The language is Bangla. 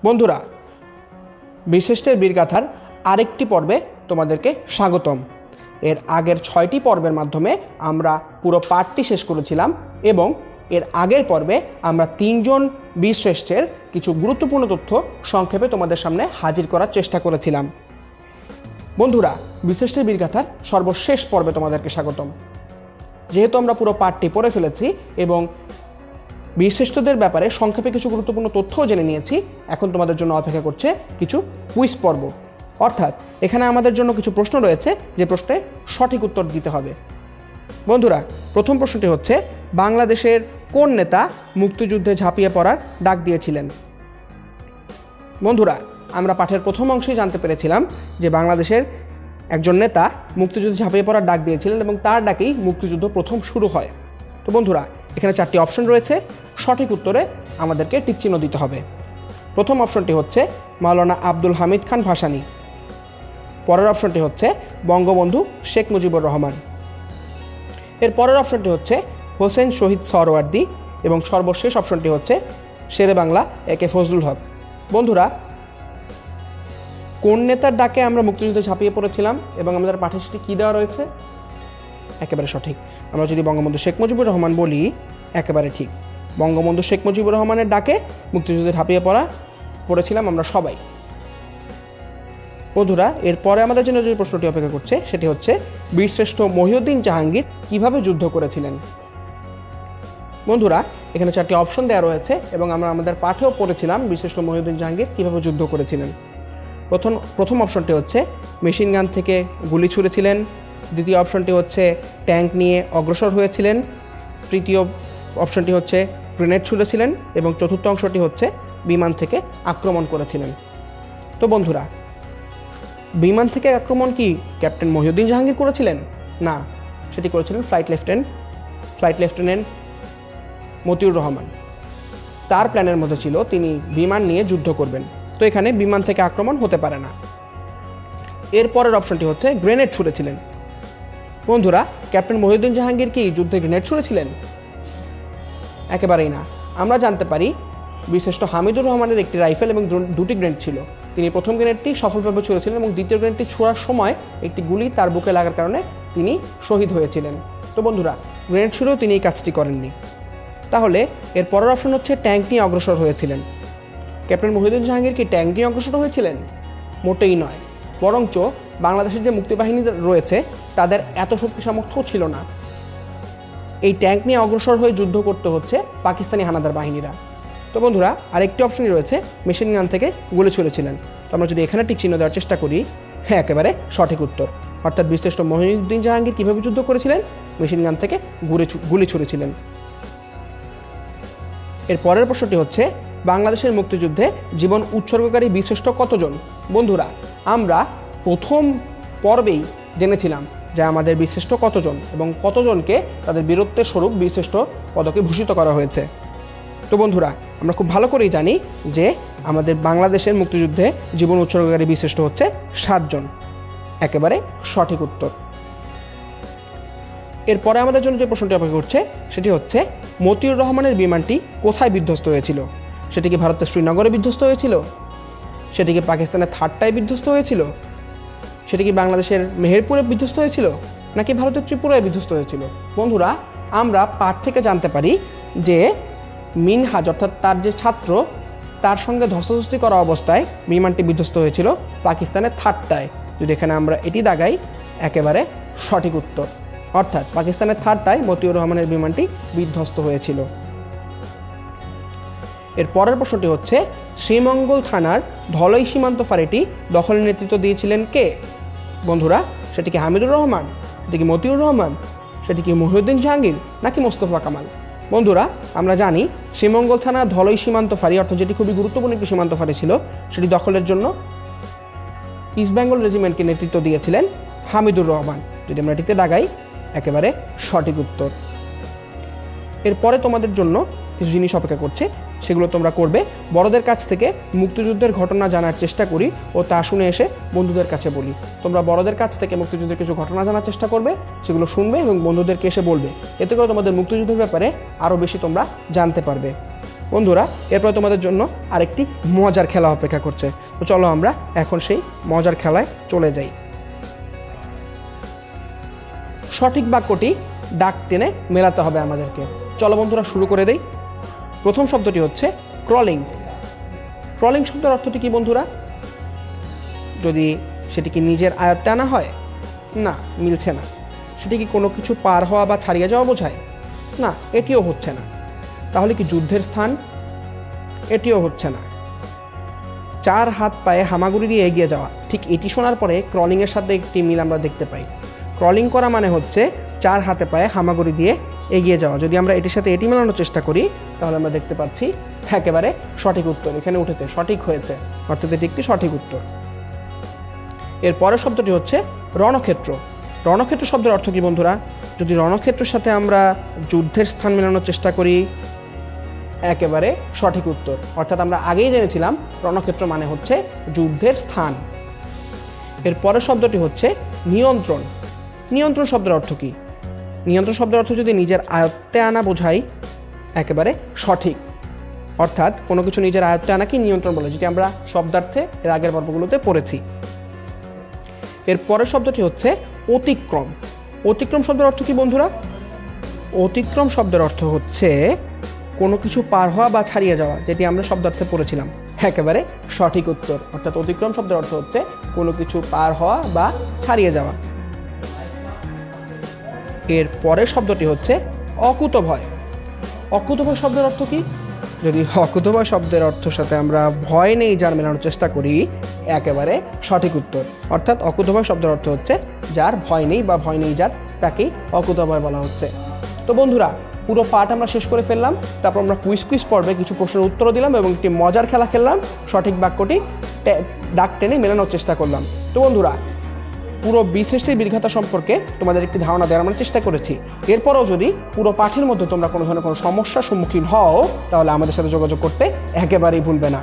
বন্ধুরা, বীরশ্রেষ্ঠের বীরগাথার আরেকটি পর্বে তোমাদেরকে স্বাগতম। এর আগের 6টি পর্বের মাধ্যমে আমরা পুরো পাঠটি শেষ করেছিলাম এবং এর আগের পর্বে আমরা 3 জন বীরশ্রেষ্ঠের কিছু গুরুত্বপূর্ণ তথ্য সংক্ষেপে তোমাদের সামনে হাজির করার চেষ্টা করেছিলাম। বন্ধুরা, বীরশ্রেষ্ঠের বীরগাথার সর্বশেষ পর্বে তোমাদেরকে স্বাগতম। যেহেতু আমরা পুরো পাঠটি পড়ে ফেলেছি এবং বীরশ্রেষ্ঠদের ব্যাপারে সংক্ষেপে কিছু গুরুত্বপূর্ণ তথ্যও জেনে নিয়েছি, এখন তোমাদের জন্য অপেক্ষা করছে কিছু কুইজ পর্ব। অর্থাৎ এখানে আমাদের জন্য কিছু প্রশ্ন রয়েছে, যে প্রশ্নে সঠিক উত্তর দিতে হবে। বন্ধুরা, প্রথম প্রশ্নটি হচ্ছে, বাংলাদেশের কোন নেতা মুক্তিযুদ্ধে ঝাঁপিয়ে পড়ার ডাক দিয়েছিলেন? বন্ধুরা, আমরা পাঠের প্রথম অংশেই জানতে পেরেছিলাম যে বাংলাদেশের একজন নেতা মুক্তিযুদ্ধে ঝাঁপিয়ে পড়ার ডাক দিয়েছিলেন এবং তার ডাকেই মুক্তিযুদ্ধ প্রথম শুরু হয়। তো বন্ধুরা, এখানে 4টি অপশন রয়েছে, সঠিক উত্তরে আমাদেরকে টিকচিহ্ন দিতে হবে। প্রথম অপশনটি হচ্ছে মাওলানা আব্দুল হামিদ খান ভাসানী। পরের অপশনটি হচ্ছে বঙ্গবন্ধু শেখ মুজিবুর রহমান। এর পরের অপশনটি হচ্ছে হোসেন শহীদ সরওয়ার্দী এবং সর্বশেষ অপশনটি হচ্ছে শেরে বাংলা একে ফজলুল হক। বন্ধুরা, কোন নেতার ডাকে আমরা মুক্তিযুদ্ধে ঝাঁপিয়ে পড়েছিলাম এবং আমাদের পাঠে সেটি কী দেওয়া রয়েছে? একেবারে সঠিক। আমরা যদি বঙ্গবন্ধু শেখ মুজিবুর রহমান বলি, একেবারে ঠিক। বঙ্গবন্ধু শেখ মুজিবুর রহমানের ডাকে মুক্তিযুদ্ধে ঝাঁপিয়ে পড়েছিলাম আমরা সবাই। বন্ধুরা, এরপরে আমাদের জন্য যে প্রশ্নটি অপেক্ষা করছে সেটি হচ্ছে, বীরশ্রেষ্ঠ মহিউদ্দিন জাহাঙ্গীর কিভাবে যুদ্ধ করেছিলেন? বন্ধুরা, এখানে 4টি অপশন দেওয়া রয়েছে এবং আমরা আমাদের পাঠেও পড়েছিলাম বীরশ্রেষ্ঠ মহিউদ্দিন জাহাঙ্গীর কিভাবে যুদ্ধ করেছিলেন। প্রথম অপশনটি হচ্ছে মেশিন গান থেকে গুলি ছুঁড়েছিলেন। দ্বিতীয় অপশনটি হচ্ছে ট্যাঙ্ক নিয়ে অগ্রসর হয়েছিলেন। তৃতীয় অপশনটি হচ্ছে গ্রেনেড ছুঁড়েছিলেন এবং চতুর্থ অংশটি হচ্ছে বিমান থেকে আক্রমণ করেছিলেন। তো বন্ধুরা, বিমান থেকে আক্রমণ কি ক্যাপ্টেন মহিউদ্দিন জাহাঙ্গীর করেছিলেন? না, সেটি করেছিলেন ফ্লাইট লেফটেন্যান্ট মতিউর রহমান। তার প্ল্যানের মধ্যে ছিল তিনি বিমান নিয়ে যুদ্ধ করবেন, তো এখানে বিমান থেকে আক্রমণ হতে পারে না। এর পরের অপশনটি হচ্ছে গ্রেনেড ছুঁড়েছিলেন। বন্ধুরা, ক্যাপ্টেন মহিউদ্দিন জাহাঙ্গীর কি যুদ্ধে গ্রেনেড ছুঁড়েছিলেন? একেবারেই না। আমরা জানতে পারি বীরশ্রেষ্ঠ হামিদুর রহমানের একটি রাইফেল এবং 2টি গ্রেনেড ছিল। তিনি প্রথম গ্রেনেডটি সফলভাবে ছুঁড়েছিলেন এবং দ্বিতীয় গ্রেনেডটি ছোড়ার সময় একটি গুলি তার বুকে লাগার কারণে তিনি শহীদ হয়েছিলেন। তো বন্ধুরা, গ্রেনেড ছুঁড়েও তিনি এই কাজটি করেননি। তাহলে এর পরের অপশন হচ্ছে ট্যাঙ্ক নিয়ে অগ্রসর হয়েছিলেন। ক্যাপ্টেন মহিউদ্দিন জাহাঙ্গীর কি ট্যাঙ্ক নিয়ে অগ্রসর হয়েছিলেন? মোটেই নয়। বরঞ্চ বাংলাদেশের যে মুক্তিবাহিনী রয়েছে তাদের এত শক্তি সামর্থ্য ছিল না। এই ট্যাঙ্ক নিয়ে অগ্রসর হয়ে যুদ্ধ করতে হচ্ছে পাকিস্তানি হানাদার বাহিনীরা। তো বন্ধুরা, আরেকটি অপশনই রয়েছে মেশিন গান থেকে গুলি ছুঁড়েছিলেন। তো আমরা যদি এখানে টিক চিহ্ন দেওয়ার চেষ্টা করি, হ্যাঁ, একেবারে সঠিক উত্তর। অর্থাৎ বীরশ্রেষ্ঠ মহিউদ্দিন জাহাঙ্গীর কীভাবে যুদ্ধ করেছিলেন? মেশিন গান থেকে গুলি ছুঁড়েছিলেন। এর পরের প্রশ্নটি হচ্ছে, বাংলাদেশের মুক্তিযুদ্ধে জীবন উৎসর্গকারী বীরশ্রেষ্ঠ কতজন? বন্ধুরা, আমরা প্রথম পর্বেই জেনেছিলাম যে আমাদের বীরশ্রেষ্ঠ কতজন এবং কতজনকে তাদের বীরত্বের স্বরূপ বীরশ্রেষ্ঠ পদকে ভূষিত করা হয়েছে। তো বন্ধুরা, আমরা খুব ভালো করেই জানি যে আমাদের বাংলাদেশের মুক্তিযুদ্ধে জীবন উৎসর্গকারী বীরশ্রেষ্ঠ হচ্ছে 7 জন। একেবারে সঠিক উত্তর। এরপরে আমাদের জন্য যে প্রশ্নটি অপেক্ষা করছে সেটি হচ্ছে, মতিউর রহমানের বিমানটি কোথায় বিধ্বস্ত হয়েছিল? সেটি কি ভারতের শ্রীনগরে বিধ্বস্ত হয়েছিল? সেটি কি পাকিস্তানের থাট্টায় বিধ্বস্ত হয়েছিল? সেটি কি বাংলাদেশের মেহেরপুরে বিধ্বস্ত হয়েছিল? নাকি ভারতের ত্রিপুরায় বিধ্বস্ত হয়েছিল? বন্ধুরা, আমরা পাঠ থেকে জানতে পারি যে মিনহাজ অর্থাৎ তার যে ছাত্র, তার সঙ্গে ধস্তাধস্তি করা অবস্থায় বিমানটি বিধ্বস্ত হয়েছিল পাকিস্তানের থাট্টায়। যদি এখানে আমরা এটি দাগাই, একেবারে সঠিক উত্তর। অর্থাৎ পাকিস্তানের থাট্টায় মতিউর রহমানের বিমানটি বিধ্বস্ত হয়েছিল। এর পরের প্রশ্নটি হচ্ছে, শ্রীমঙ্গল থানার ধলই সীমান্ত ফাঁড়িটি দখলের নেতৃত্ব দিয়েছিলেন কে? বন্ধুরা, সেটি কি হামিদুর রহমান, সেটি কি মতিউর রহমান, সেটি কি মহিউদ্দিন জাহাঙ্গীর, নাকি মোস্তফা কামাল? বন্ধুরা, আমরা জানি শ্রীমঙ্গল থানার ধলই সীমান্ত ফাঁড়ি, অর্থাৎ যেটি খুবই গুরুত্বপূর্ণ একটি সীমান্ত ফাঁড়ি ছিল, সেটি দখলের জন্য ইস্ট বেঙ্গল রেজিমেন্টকে নেতৃত্ব দিয়েছিলেন হামিদুর রহমান। যদি আমরা এটিতে দাগাই, একেবারে সঠিক উত্তর। এরপরে তোমাদের জন্য কিছু জিনিস অপেক্ষা করছে, সেগুলো তোমরা করবে। বড়দের কাছ থেকে মুক্তিযুদ্ধের ঘটনা জানার চেষ্টা করি ও তা শুনে এসে বন্ধুদের কাছে বলি। তোমরা বড়দের কাছ থেকে মুক্তিযুদ্ধের কিছু ঘটনা জানার চেষ্টা করবে, সেগুলো শুনবে এবং বন্ধুদেরকে এসে বলবে। এতে করে তোমাদের মুক্তিযুদ্ধের ব্যাপারে আরও বেশি তোমরা জানতে পারবে। বন্ধুরা এরপর তোমাদের জন্য আরেকটি মজার খেলা অপেক্ষা করছে। তো চলো আমরা এখন সেই মজার খেলায় চলে যাই। সঠিক বাক্যটি দাগ টেনে মেলাতে হবে আমাদেরকে। চলো বন্ধুরা শুরু করে দেই। প্রথম শব্দটি হচ্ছে ক্রলিং। ক্রলিং শব্দের অর্থটি কি বন্ধুরা? যদি সেটি কি নিজের আয়ত্তে আনা হয়? না, মিলছে না। সেটি কি কোনো কিছু পার হওয়া বা ছাড়িয়ে যাওয়া বোঝায়? না, এটিও হচ্ছে না। তাহলে কি যুদ্ধের স্থান? এটিও হচ্ছে না। চার হাত পায়ে হামাগুড়ি দিয়ে এগিয়ে যাওয়া, ঠিক এটি শোনার পরে ক্রলিংয়ের সাথে একটি মিল আমরা দেখতে পাই। ক্রলিং করা মানে হচ্ছে চার হাতে পায়ে হামাগুড়ি দিয়ে এগিয়ে যাওয়া। যদি আমরা এটির সাথে এটি মেলানোর চেষ্টা করি তাহলে আমরা দেখতে পাচ্ছি একেবারে সঠিক উত্তর এখানে উঠেছে, সঠিক হয়েছে, অর্থাৎ এটি একটি সঠিক উত্তর। এর পরের শব্দটি হচ্ছে রণক্ষেত্র। রণক্ষেত্র শব্দের অর্থ কি বন্ধুরা? যদি রণক্ষেত্রের সাথে আমরা যুদ্ধের স্থান মেলানোর চেষ্টা করি, একেবারে সঠিক উত্তর। অর্থাৎ আমরা আগেই জেনেছিলাম রণক্ষেত্র মানে হচ্ছে যুদ্ধের স্থান। এর পরের শব্দটি হচ্ছে নিয়ন্ত্রণ। নিয়ন্ত্রণ শব্দের অর্থ কি? নিয়ন্ত্রণ শব্দের অর্থ যদি নিজের আয়ত্তে আনা বোঝায়, একেবারে সঠিক। অর্থাৎ কোনো কিছু নিজের আয়ত্তে আনাকে নিয়ন্ত্রণ বলে, যেটি আমরা শব্দার্থে এর আগের পর্বগুলোতে পড়েছি। এর পরের শব্দটি হচ্ছে অতিক্রম। অতিক্রম শব্দের অর্থ কি বন্ধুরা? অতিক্রম শব্দের অর্থ হচ্ছে কোনো কিছু পার হওয়া বা ছাড়িয়ে যাওয়া, যেটি আমরা শব্দার্থে পড়েছিলাম। একেবারে সঠিক উত্তর। অর্থাৎ অতিক্রম শব্দের অর্থ হচ্ছে কোনো কিছু পার হওয়া বা ছাড়িয়ে যাওয়া। এর পরের শব্দটি হচ্ছে অকুতভয়। অকুতভয় শব্দের অর্থ কি? যদি অকুতভয় শব্দের অর্থের সাথে আমরা ভয় নেই যার মেলানোর চেষ্টা করি, একেবারে সঠিক উত্তর। অর্থাৎ অকুতভয় শব্দের অর্থ হচ্ছে যার ভয় নেই বা ভয় নেই যার, তাকেই অকুতভয় বলা হচ্ছে। তো বন্ধুরা পুরো পাঠ আমরা শেষ করে ফেললাম। তারপর আমরা কুইজ পর্বে কিছু প্রশ্নের উত্তর দিলাম এবং একটি মজার খেলা খেললাম। সঠিক বাক্যটি দাগ টেনে মেলানোর চেষ্টা করলাম। তো বন্ধুরা পুরো বীরশ্রেষ্ঠের বীরগাথা সম্পর্কে তোমাদের একটি ধারণা দেওয়ার আমরা চেষ্টা করেছি। এরপরও যদি পুরো পাঠের মধ্যে তোমরা কোনো ধরনের কোনো সমস্যার সম্মুখীন হও তাহলে আমাদের সাথে যোগাযোগ করতে একেবারেই ভুলবে না।